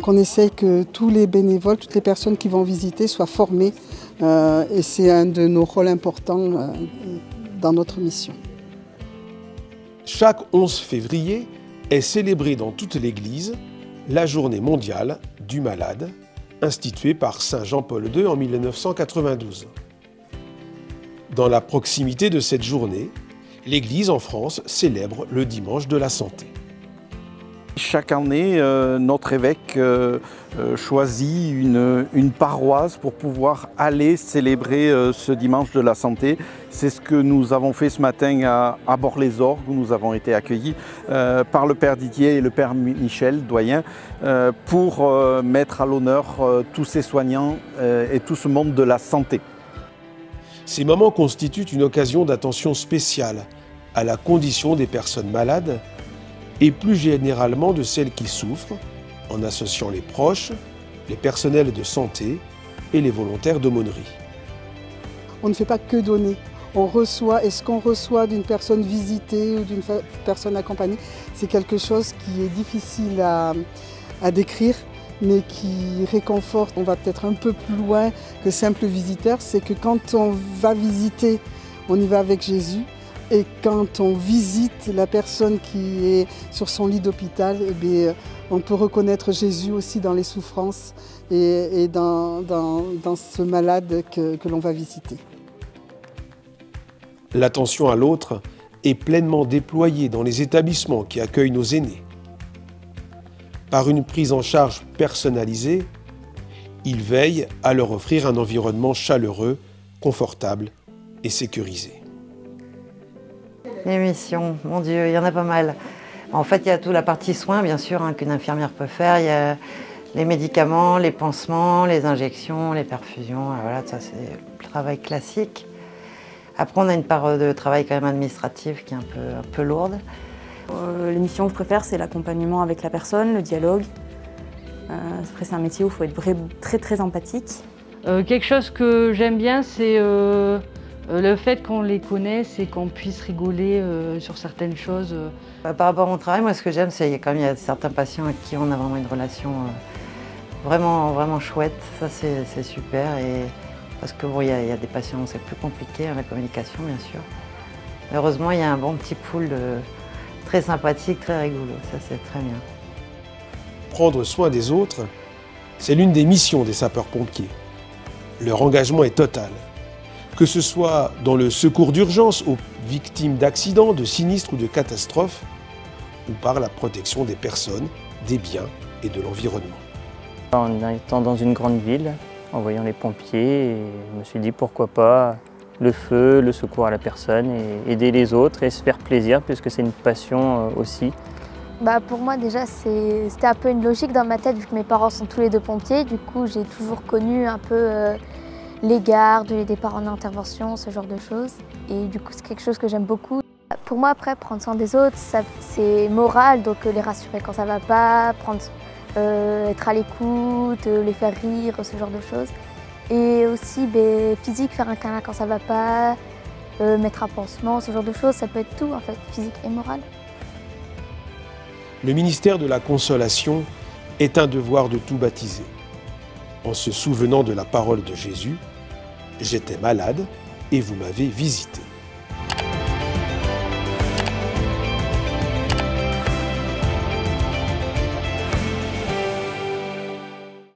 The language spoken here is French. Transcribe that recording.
Donc on essaye que tous les bénévoles, toutes les personnes qui vont visiter soient formées et c'est un de nos rôles importants dans notre mission. Chaque 11 février est célébrée dans toute l'Église la journée mondiale du malade, instituée par Saint Jean-Paul II en 1992. Dans la proximité de cette journée, l'Église en France célèbre le dimanche de la santé. Chaque année, notre évêque choisit une paroisse pour pouvoir aller célébrer ce dimanche de la santé. C'est ce que nous avons fait ce matin à Bord-les-Orgues, où nous avons été accueillis par le Père Didier et le Père Michel, doyen, pour mettre à l'honneur tous ces soignants et tout ce monde de la santé. Ces moments constituent une occasion d'attention spéciale à la condition des personnes malades et plus généralement de celles qui souffrent, en associant les proches, les personnels de santé et les volontaires d'aumônerie. On ne fait pas que donner, on reçoit, et ce qu'on reçoit d'une personne visitée ou d'une personne accompagnée, c'est quelque chose qui est difficile à décrire, mais qui réconforte. On va peut-être un peu plus loin que simple visiteur, c'est que quand on va visiter, on y va avec Jésus. Et quand on visite la personne qui est sur son lit d'hôpital, eh bien, on peut reconnaître Jésus aussi dans les souffrances et dans ce malade que l'on va visiter. L'attention à l'autre est pleinement déployée dans les établissements qui accueillent nos aînés. Par une prise en charge personnalisée, ils veillent à leur offrir un environnement chaleureux, confortable et sécurisé. Les missions, mon Dieu, il y en a pas mal. En fait, il y a toute la partie soins, bien sûr, qu'une infirmière peut faire. Il y a les médicaments, les pansements, les injections, les perfusions. Voilà, ça, c'est le travail classique. Après, on a une part de travail quand même administratif qui est un peu lourde. Les missions que je préfère, c'est l'accompagnement avec la personne, le dialogue. Après, c'est un métier où il faut être très empathique. Quelque chose que j'aime bien, c'est le fait qu'on les connaisse et qu'on puisse rigoler sur certaines choses. Par rapport à mon travail, moi ce que j'aime, c'est qu'il y a certains patients avec qui on a vraiment une relation vraiment chouette. Ça c'est super. Parce que bon, il y a des patients où c'est plus compliqué, la communication bien sûr. Heureusement, il y a un bon petit pool très sympathique, très rigolo. Ça c'est très bien. Prendre soin des autres, c'est l'une des missions des sapeurs-pompiers. Leur engagement est total. Que ce soit dans le secours d'urgence aux victimes d'accidents, de sinistres ou de catastrophes, ou par la protection des personnes, des biens et de l'environnement. En étant dans une grande ville, en voyant les pompiers, je me suis dit pourquoi pas le feu, le secours à la personne, et aider les autres et se faire plaisir puisque c'est une passion aussi. Pour moi déjà c'était un peu une logique dans ma tête vu que mes parents sont tous les deux pompiers. Du coup j'ai toujours connu un peu les gardes, les départs en intervention, ce genre de choses. Et du coup, c'est quelque chose que j'aime beaucoup. Pour moi, après, prendre soin des autres, c'est moral, donc les rassurer quand ça va pas, être à l'écoute, les faire rire, ce genre de choses. Et aussi physique, faire un câlin quand ça va pas, mettre un pansement, ce genre de choses, ça peut être tout en fait, physique et moral. Le ministère de la Consolation est un devoir de tout baptiser. En se souvenant de la parole de Jésus, « J'étais malade et vous m'avez visité ».